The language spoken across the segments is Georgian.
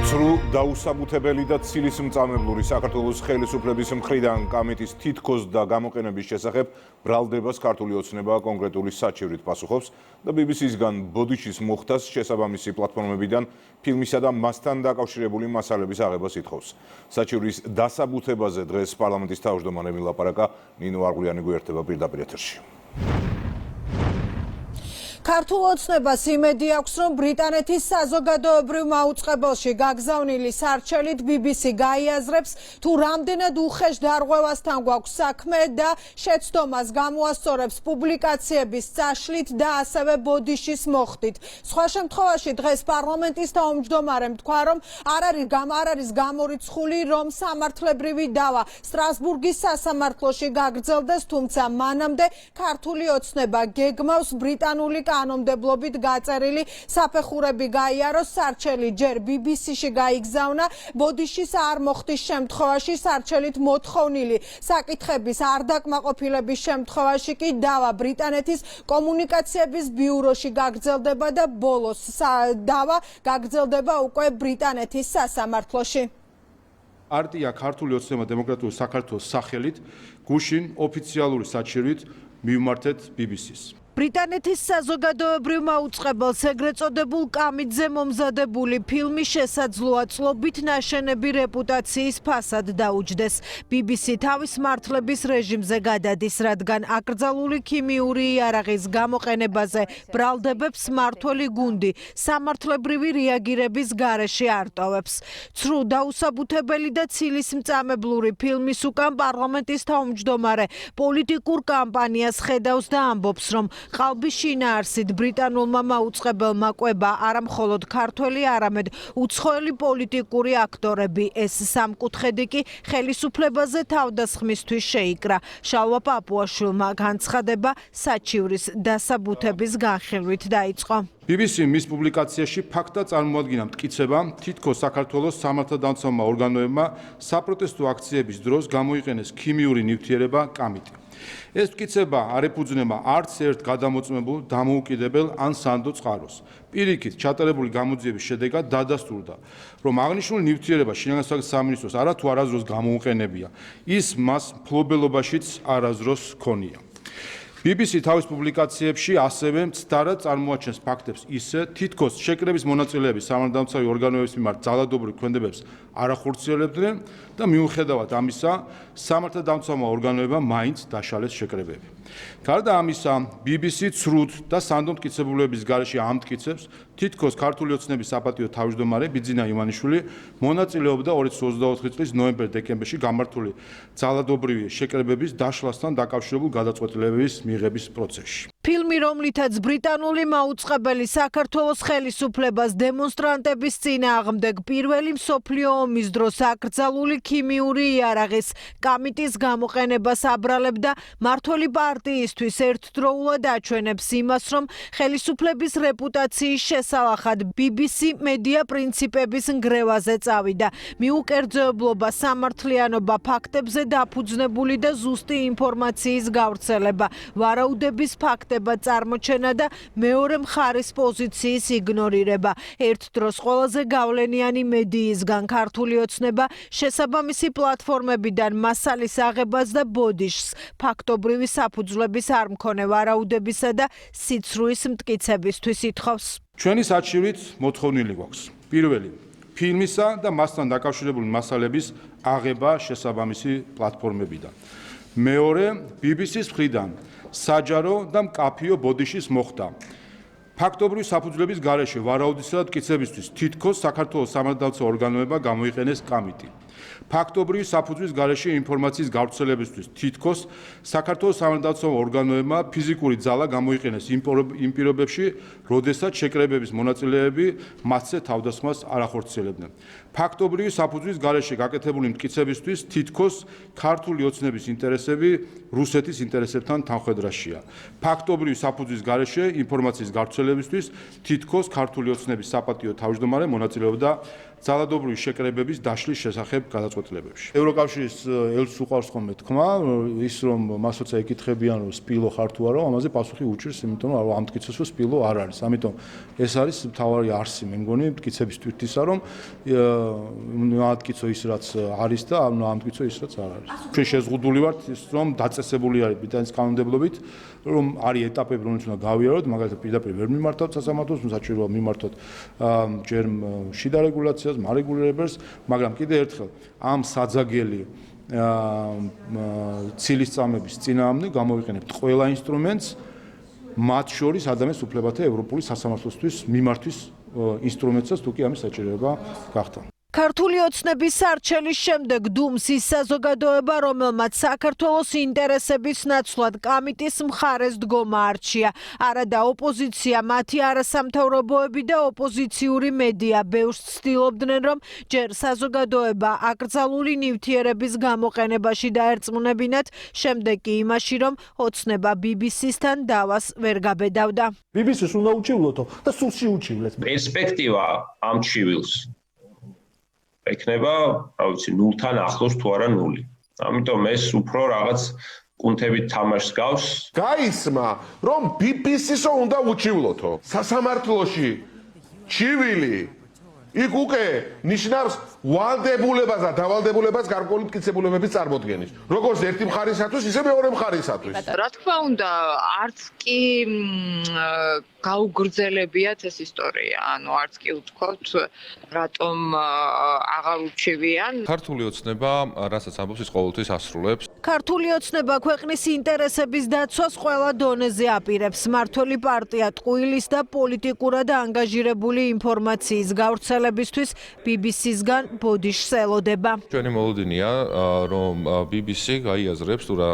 ცრუ დაუსაბუთებელი და ცილის მწამებლური საქართველოს ხელისუფლების მხრიდან კამიტის თითქოს და გამოყენების შესახებ ბრალდებას ქართული ოცნება კონკრეტული საჩივრით პასუხობს და BBC-სგან ბოდიშის მოხდას შესაბამისი პლატფორმებიდან ფილმისა და მასთან დაკავშირებული მასალების აღებას ითხოვს. საჩივრის დასაბუთებაზე დღეს პარლამენტის თავმჯდომარე ვილაპარაკა. ნინო არღულიანი გვერდება პირდაპირ ეთერში. ქართულ ოცნებას იმედი აქვს, რომ ბრიტანეთის საზოგადოებრივ მაუწყებელში გაგზავნილი სარჩელით BBC გაიაზრებს, თუ რამდენად უხეშ დარღვევასთან გვაქვს საქმე და შეცდომას გამოასწორებს პუბლიკაციების წაშლით და ასევე ბოდიშის მოხდით. სხვა შემთხვევაში დღეს პარლამენტის თავმჯდომარემ თქვა, რომ არ არის გამორიცხული, რომ სამართლებრივი დავა სტრასბურგის სასამართლოში გაგრძელდეს, თუმცა მანამდე ქართული ოცნება გეგმავს ბრიტანული კანონმდებლობით გაწერილი საფეხურები გაიაროს, სარჩელი ჯერ BBC-ში გაიგზავნა, ბოდიშის არ მოხდის შემთხვევაში სარჩელით მოთხოვნილი საკითხების არ დაკმაყოფილების შემთხვევაში კი დავა ბრიტანეთის კომუნიკაციების ბიუროში გაგრძელდება და ბოლოს დავა გაგრძელდება უკვე ბრიტანეთის სასამართლოში. პარტია ქართული ოცნება დემოკრატიული საქართველოს სახელით გუშინ ოფიციალური საჩივრით მივმართეთ BBC-ს. ბრიტანეთის საზოგადოებრივ მაუწყებელს ეგრეთ წოდებულ კამიტზე მომზადებული ფილმი შესაძლოა წლობით ნაშენები რეპუტაციის ფასად დაუჯდეს. BBC თავის მართლების რეჟიმზე გადადის, რადგან აკრძალული ქიმიური იარაღის გამოყენებაზე ბრალდებებს მმართველი გუნდი სამართლებრივი რეაგირების გარეშე არტოვებს. ცრუ დაუსაბუთებელი და ცილის მწამებლური ფილმის უკან პარლამენტის თავმჯდომარე პოლიტიკურ კამპანიას ხედავს და ამბობს, რომ ყალბის შინაარსით ბრიტანულმა მაუწყებელმა კვება არა მხოლოდ ქართველი, არამედ უცხოელი პოლიტიკური აქტორები. ეს სამკუთხედი კი ხელისუფლებაზე თავდასხმისთვის შეიკრა. შალვა პაპუაშვილმა განცხადება საჩივრის დასაბუთების განხილვით დაიწყო. BBC მის პუბლიკაციაში ფაქტად წარმოადგინა მტკიცება, თითქოს საქართველოს სამართალდამცავმა ორგანოებმა საპროტესტო აქციების დროს გამოიყენეს ქიმიური ნივთიერება კამიტი. ეს მტკიცება არ ეფუძნება არც ერთ გადამოწმებულ, დამოუკიდებელ ან სანდო წყაროს. პირიქით, ჩატარებული გამოძიების შედეგად დადასტურდა, რომ აღნიშნული ნივთიერება შინაგანსაკუთრების სამინისტროს არა თუ არასდროს გამოუყენებია, ის მას მფლობელობაშიც არასდროს ჰქონია. BBC თავის პუბლიკაციებში ასევე მცდარად წარმოაჩენს ფაქტებს ისე, თითქოს შეკრების მონაწილეები სამართალდამცავი ორგანოების მიმართ ძალადობრივ ქმედებებს არ ახორციელებდნენ და მიუხედავად ამისა, სამართალდამცავმა ორგანოებმა მაინც დაშალეს შეკრებები. გარდა ამისა, BBC ცრუდ და სანდო მტკიცებულების გარეშე ამტკიცებს, თითქოს ქართული ოცნების საპატიო თავმჯდომარე ბიძინა ივანიშვილი მონაწილეობდა 2024 წლის ნოემბერ-დეკემბერში გამართული ძალადობრივი შეკრებების დაშლასთან დაკავშირებულ გადაწყვეტილებების მიღების პროცესში. ფილმი, რომლითაც ბრიტანული მაუწყებელი საქართველოს ხელისუფლებას დემონსტრანტების წინააღმდეგ პირველი მსოფლიო ომის დროს აკრძალული ქიმიური იარაღის კამიტის გამოყენებას აბრალებდა, მმართველი პარტიისთვის ერთდროულად აჩვენებს იმას, რომ ხელისუფლების რეპუტაციის შესალახად BBC მედია პრინციპების ნგრევაზე წავიდა. მიუკერძოებლობა, სამართლიანობა, ფაქტებზე დაფუძნებული და ზუსტი ინფორმაციის გავრცელება, ვარაუდების ფაქტები წარმოჩენა და მეორე მხარის პოზიციის იგნორირება. ერთ დროს ყველაზე გავლენიანი მედიისგან ქართული ოცნება შესაბამისი პლატფორმებიდან მასალის აღებას და ბოდიშს ფაქტობრივი საფუძვლების არ მქონე ვარაუდებისა და სიცრუის მტკიცებისთვის ითხოვს. ჩვენი საჩივრით მოთხოვნილი გვაქვს. პირველი, ფილმისა და მასთან დაკავშირებული მასალების აღება შესაბამისი პლატფორმებიდან. მეორე, BBC-ს მხრიდან საჯარო და მკაფიო ბოდიშის მოხდა. ფაქტობრივი საფუძვლების გარეშე ვარაუდისა და მტკიცებისთვის თითქოს საქართველოს სამართალდამცავ ორგანოებმა გამოიყენეს კამიტი. ფაქტობრივი საფუძვლის გარეშე ინფორმაციის გავრცელებისთვის თითქოს საქართველოს სამართალდამცავ ორგანოებმა ფიზიკური ძალა გამოიყენეს იმ პირობებში, როდესაც შეკრებების მონაწილეები მასზე თავდასხმას არ ახორციელებდნენ. ფაქტობრივი საფუძვლის გარეშე გაკეთებული მტკიცებისთვის თითქოს ქართული ოცნების ინტერესები რუსეთის ინტერესებთან თანხვედრაშია. ფაქტობრივი საფუძვლის გარეშე ინფორმაციის გავრცელებისთვის თითქოს ქართული ოცნების საპატიო თავმჯდომარე მონაწილეობდა ძალადობრივი შეკრებების დაშლის შესახებ გადაწყვეტილებებში. ევროკავშირის ელჩს უყავს ხოლმე თქმა, ის რომ მას როცა ეკითხებიან რომ სპილო ხარ თუ არა, ამაზე პასუხი უჭირს, იმიტომ რომ ამ მტკიცეს რომ სპილო არ არის. ამიტომ ეს არის მთავარი არსი, მე მგონი, მტკიცების თვითისა, რომ ამტკიცო ის რაც არის და ამტკიცო ის რაც არ არის. ჩვენ შეზღუდული ვართ ის რომ დაწესებული არის ბრიტანეთის კანონმდებლობით, რომ არის ეტაპები, რომელიც უნდა გავიაროთ, მაგალითად პირდაპირ ვერ მიმართავთ სასამართლოს, საჭიროა მიმართოთ ჯერ შიდა რეგულაციას, მარეგულირებელს, მაგრამ კიდე ერთხელ ამ საძაგელი ცილისწამების წინააღმდეგ გამოვიყენებთ ყველა ინსტრუმენტს, მათ შორის ადამიანის უფლებათა ევროპული სასამართლოსთვის მიმართვის ინსტრუმენტსაც თუ კი ამის საჭიროება გახდა. ქართული ოცნების სარჩელის შემდეგ დუმს ის საზოგადოება, რომელმაც საქართველოს ინტერესების ნაცვლად კამიტის მხარეს დგომა არჩია. არადა ოპოზიცია, მათი არასამთავრობოები და ოპოზიციური მედია ბევრს ცდილობდნენ, რომ ჯერ საზოგადოება აკრძალული ნივთიერების გამოყენებაში დაერწმუნებინათ, შემდეგ კი იმაში, რომ ოცნება BBC-სთან დავას ვერ გაბედავდა. BBC-ს უნდა უჩივლოთო და სულ შეუჩივლეთ. პერსპექტივა ამ ჩივილს ექნება, რა ვიცი, ნულთან ახლოს თუ არა ნული. ამიტომ ეს უფრო რაღაც კუნთებით თამაშს გავს. გაისმა, რომ BBC-სო უნდა უჩივლოთო. სასამართლოში ჩივილი იქ უკვე ნიშნავს ვალდებულებას და დავალდებულებას გარკვეული მტკიცებულებების წარმოდგენის. როგორც ერთი მხარისათვის, ისე მეორე მხარისათვის. რა თქმა უნდა, არც კი გაუგრძელებიათ ეს ისტორია. ანუ არც კი უთქვათ, რატომ აღარ უჩივიან. ქართული ოცნება, რასაც ამბობს, ის ყოველთვის ასრულებს. ქართული ოცნება ქვეყნის ინტერესების დაცვას ყველა დონეზე აპირებს. მმართველი პარტია ტყუილის და პოლიტიკურად ანგაჟირებული ინფორმაციის გავრცელებისთვის BBC-სგან ბოდიშს ელოდება. ჩვენი მოლოდინია, რომ BBC გაიაზრებს თუ რა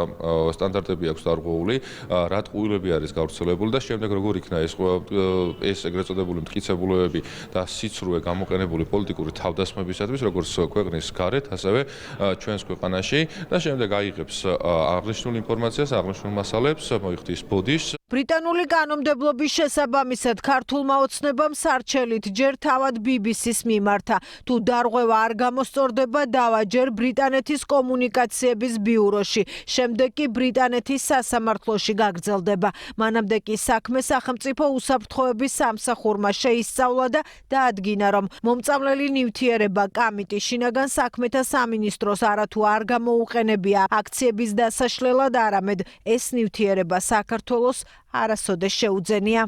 სტანდარტები აქვს დარღვეული, რა ტყუილები არის გავრცელებული და შემდეგ როგორ იქნა ეს ეგრეთ წოდებული მტკიცებულებები და სიცრუე გამოყენებული პოლიტიკური თავდასხმებისათვის, როგორც ქვეყნის გარეთ, ასევე ჩვენს ქვეყანაში და შემდეგ აიღებს აღნიშნულ ინფორმაციას, აღნიშნულ მასალებს, მოიხდის ბოდიშს. ბრიტანული კანონმდებლობის შესაბამისად ქართულმა ოცნებამ სარჩელით ჯერ თავად BBC-ს მიმართა. თუ დარღვევა არ გამოსწორდება, დავა ჯერ ბრიტანეთის კომუნიკაციების ბიუროში, შემდეგ კი ბრიტანეთის სასამართლოში გაგრძელდება. მანამდე კი საქმე სახელმწიფო უსაფრთხოების სამსახურმა შეისწავლა და დაადგინა, რომ მომწამლელი ნივთიერება კამიტი შინაგან საქმეთა სამინისტროს არათუ არ გამოუყენებია აქციების დასაშლელად, არამედ ეს ნივთიერება საქართველოს არასოდეს შეუძენია.